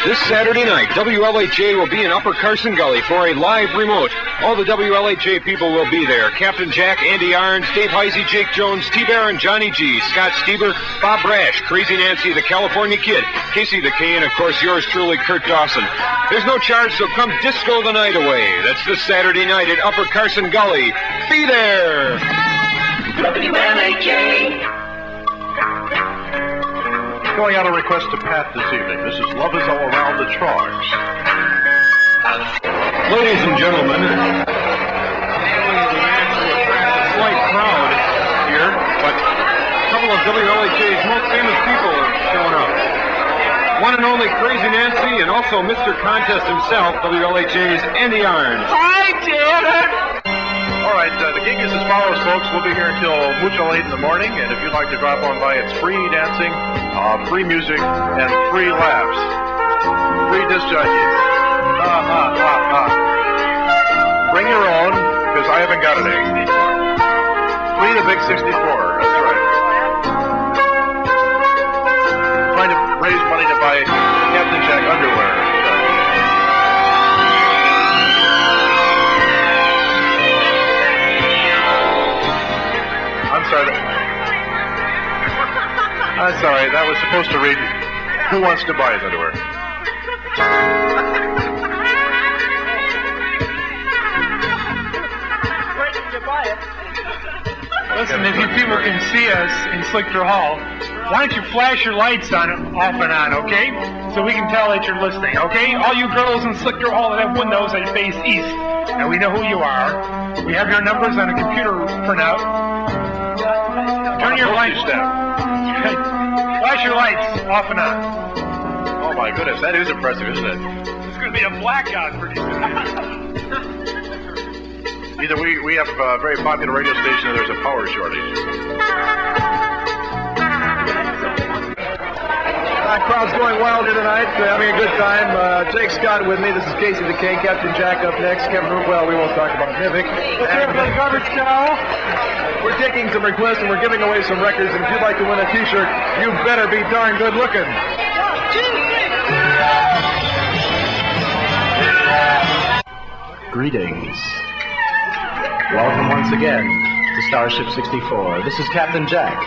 This Saturday night, WLHA will be in Upper Carson Gulley for a live remote. All the WLHA people will be there. Captain Jack, Andy Arns, Dave Heisey, Jake Jones, T-Baron, Johnny G, Scott Stieber, Bob Brash, Crazy Nancy, the California Kid, Casey the K, and of course yours truly, Kurt Dawson. There's no charge, so come disco the night away. That's this Saturday night at Upper Carson Gulley. Be there! WLHA. Going out a request to Pat this evening. This is Love Is All Around the Charge. Ladies and gentlemen, a slight crowd here, but a couple of WLHA's most famous people are showing up. One and only Crazy Nancy, and also Mr. Contest himself, WLHA's Andy Arns. Hi, Janet! All right, the gig is as follows, folks. We'll be here until mucho late in the morning, and if you'd like to drop on by, it's free dancing, free music, and free laughs. Free disc jockeys. Bring your own, because I haven't got any. Free the big 64, that's right. Trying to raise money to buy Captain Jack underwear. I'm sorry, that was supposed to read, Who Wants to Buy His Underwear? Where did you buy it? Listen, if you people can see us in Slichter Hall, why don't you flash your lights on off and on, okay? So we can tell that you're listening, okay? All you girls in Slichter Hall that have windows that face east, and we know who you are. We have your numbers on a computer printout. Turn your lights down. Flash your lights off and on. Oh my goodness, that is impressive, isn't it? It's going to be a blackout pretty soon. Either we have a very popular radio station or there's a power shortage. Crowd's going wild here tonight, having a good time. Jake Scott with me. This is Casey the King. Captain Jack up next. Kevin Well, we won't talk about Nivik. We're taking some requests and we're giving away some records. And if you'd like to win a T-shirt, you better be darn good looking. Greetings. Welcome once again to Starship 64. This is Captain Jack,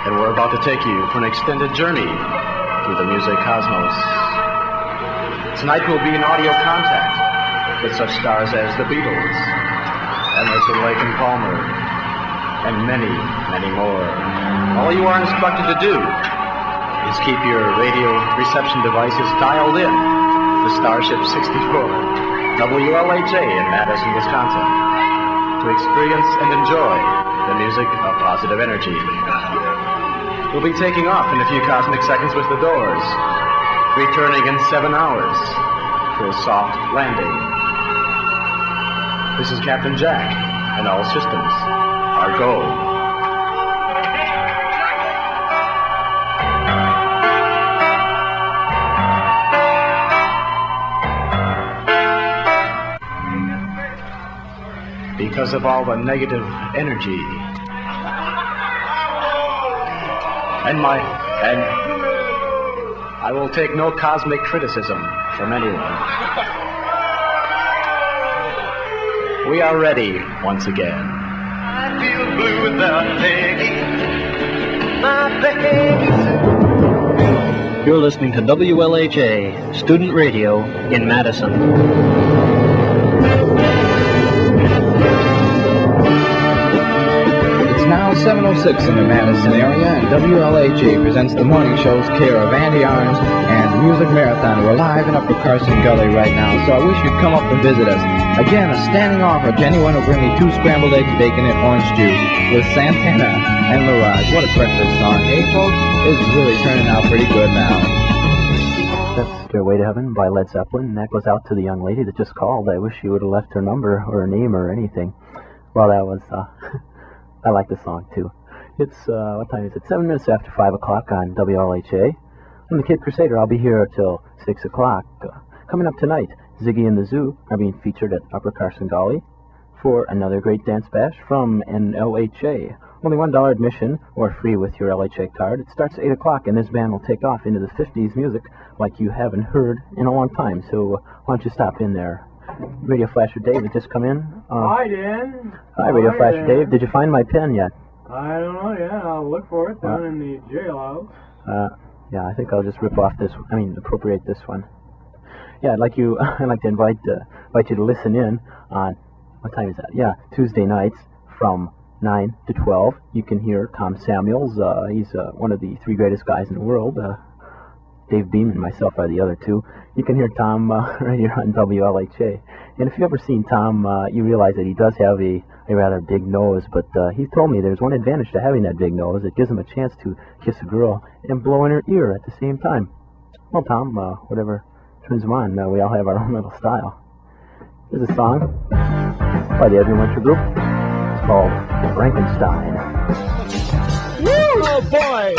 and we're about to take you for an extended journey through the music cosmos. Tonight will be an audio contact with such stars as the Beatles, Emerson, Lake and Palmer, and many, many more. All you are instructed to do is keep your radio reception devices dialed in to Starship 64, WLHA in Madison, Wisconsin, to experience and enjoy the music of positive energy. We'll be taking off in a few cosmic seconds with the Doors, returning in 7 hours for a soft landing. This is Captain Jack, and all systems are go. Because of all the negative energy and I will take no cosmic criticism from anyone. We are ready once again. I feel blue without Peggy. My Peggy. You're listening to WLHA Student Radio in Madison. Now 7:06 in the Madison area, and WLHA presents the morning show's care of Andy Arns and Music Marathon. We're live in Upper Carson Gulley right now, so I wish you'd come up and visit us. Again, a standing offer to anyone who'll bring me 2 scrambled eggs, bacon, and orange juice with Santana and Mirage. What a breakfast song, eh, folks? It's really turning out pretty good now. That's Stairway to Heaven by Led Zeppelin, and that goes out to the young lady that just called. I wish she would have left her number or her name or anything. Well, that was... I like the song, too. It's, what time is it? 7 minutes after 5 o'clock on WLHA. I'm the Kid Crusader. I'll be here till 6 o'clock. Coming up tonight, Ziggy and the Zoo are being featured at Upper Carson Gulley for another great dance bash from NLHA, Only $1 admission, or free with your LHA card. It starts at 8 o'clock, and this band will take off into the 50s music like you haven't heard in a long time. So why don't you stop in there? Radio Flasher Dave had just come in. Hi, Dan. Hi, Radio Flasher Dave. Did you find my pen yet? I don't know yet. I'll look for it down in the jailhouse. Yeah, I think I'll just appropriate this one. Yeah, I'd like to invite you to listen in on, what time is that? Yeah, Tuesday nights from 9 to 12. You can hear Tom Samuels. He's one of the three greatest guys in the world. Dave Beam and myself are the other two. You can hear Tom right here on WLHA. And if you've ever seen Tom, you realize that he does have a rather big nose, but he told me there's one advantage to having that big nose. It gives him a chance to kiss a girl and blow in her ear at the same time. Well, Tom, whatever turns him on, we all have our own little style. Here's a song by the Edwin Winter Group. It's called Frankenstein. Woo! Oh, boy!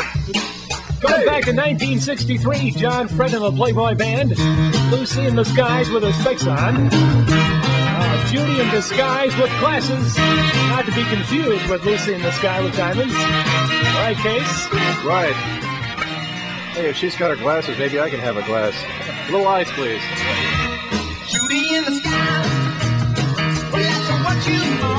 Going back to 1963, John Fred and the Playboy Band. Lucy in Disguise with her specs on. Judy in Disguise with glasses. Not to be confused with Lucy in the Sky with diamonds. Right, Case? Right. Hey, if she's got her glasses, maybe I can have a glass. A little ice, please. Judy in the sky. Well, that's what you want.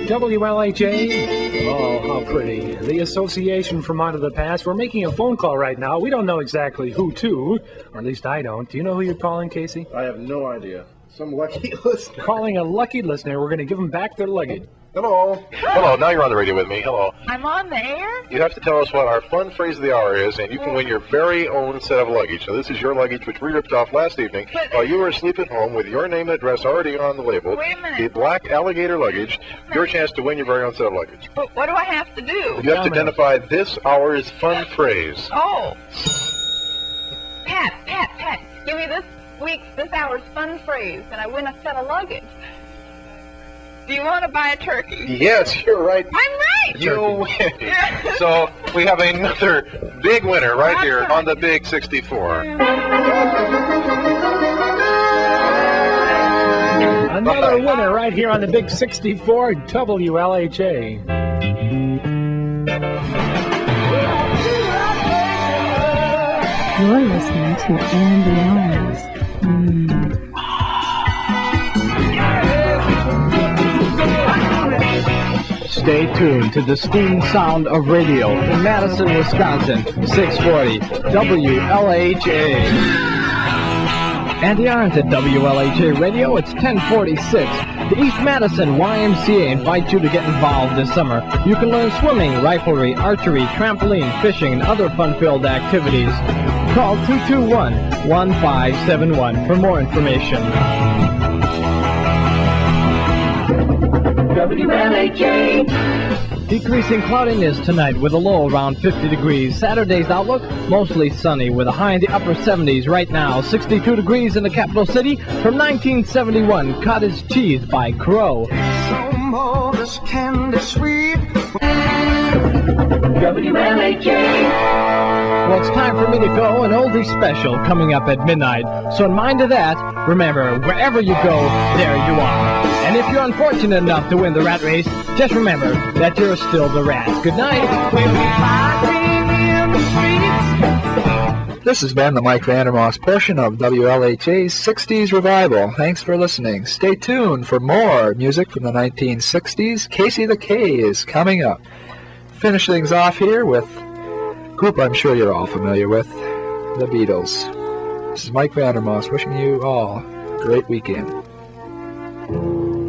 WLHA? Oh, how pretty. The Association from Out of the Past. We're making a phone call right now. We don't know exactly who to, or at least I don't. Do you know who you're calling, Casey? I have no idea. Some lucky listener. Calling a lucky listener. We're going to give them back their luggage. Hello. Hello, now you're on the radio with me. Hello. I'm on the air? You have to tell us what our fun phrase of the hour is, and you can win your very own set of luggage. So this is your luggage, which we ripped off last evening while you were asleep at home with your name and address already on the label. Wait a minute. The black alligator luggage. Your chance to win your very own set of luggage. But what do I have to do? You have to identify this hour's fun phrase. Oh. Pat. Give me this hour's fun phrase, and I win a set of luggage. Do you want to buy a turkey? Yes, you're right. I'm right. You win. So we have another big winner right here on the Big 64. Another winner right here on the Big 64 WLHA. You're listening to Andy Arms. Stay tuned to the steam sound of radio in Madison, Wisconsin, 640 WLHA. Andy Arns at WLHA Radio. It's 1046. The East Madison YMCA invites you to get involved this summer. You can learn swimming, riflery, archery, trampoline, fishing, and other fun-filled activities. Call 221-1571 for more information. WLHA. Decreasing cloudiness tonight with a low around 50 degrees. Saturday's outlook, mostly sunny with a high in the upper 70s. Right now, 62 degrees in the capital city. From 1971, Cottage Cheese by Crow. Some more this candy sweet. WLHA. Well, it's time for me to go. An oldie special coming up at midnight. So in mind of that, remember, wherever you go, there you are. And if you're unfortunate enough to win the rat race, just remember that you're still the rat. Good night. We'll be fighting in the streets. This has been the Mike Vandermoss portion of WLHA's 60s Revival. Thanks for listening. Stay tuned for more music from the 1960s. Casey the K is coming up. Finish things off here with a group I'm sure you're all familiar with, the Beatles. This is Mike Vandermoss wishing you all a great weekend.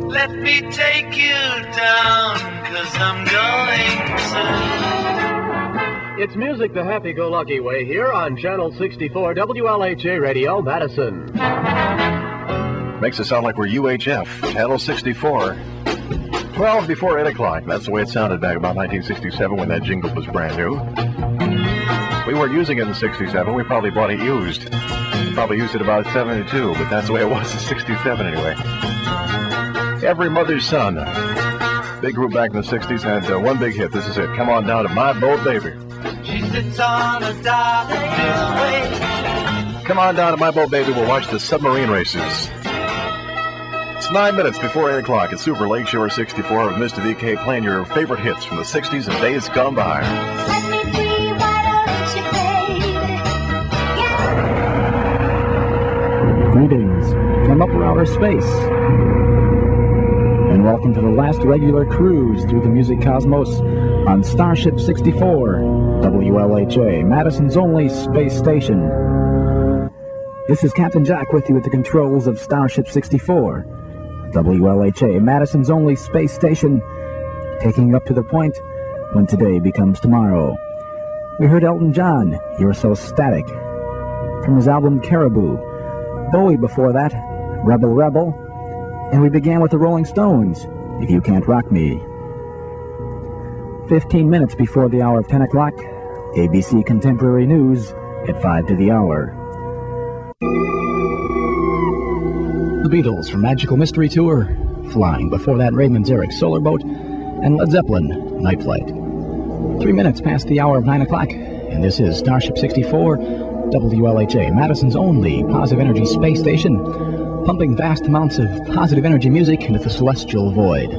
Let me take you down, 'cause I'm going to. It's music the happy-go-lucky way here on Channel 64 WLHA Radio, Madison. Makes it sound like we're UHF, Channel 64. 12 before 8 o'clock. That's the way it sounded back about 1967 when that jingle was brand new. We weren't using it in 67. We probably bought it used. We probably used it about 72, but that's the way it was in 67 anyway. Every Mother's Son. Big group back in the 60s had one big hit. This is it. Come on down to My Boat Baby. She sits on a darling way. Come on down to My Boat Baby. We'll watch the submarine races. It's 9 minutes before 8 o'clock at Super Lakeshore 64 with Mr. VK playing your favorite hits from the 60s and days gone by. Greetings from upper outer space, and welcome to the last regular cruise through the music cosmos on Starship 64, WLHA, Madison's only space station. This is Captain Jack with you at the controls of Starship 64, WLHA, Madison's only space station, taking you up to the point when today becomes tomorrow. We heard Elton John, You're So Static, from his album Caribou. Bowie before that, Rebel Rebel, and we began with the Rolling Stones, If You Can't Rock Me. 15 minutes before the hour of 10 o'clock, ABC Contemporary News at 5 to the hour. The Beatles from Magical Mystery Tour, Flying. Before that, Raymond's Eric Solar Boat, and Led Zeppelin, Night Flight. 3 minutes past the hour of 9 o'clock, and this is Starship 64, WLHA, Madison's only positive energy space station, pumping vast amounts of positive energy music into the celestial void.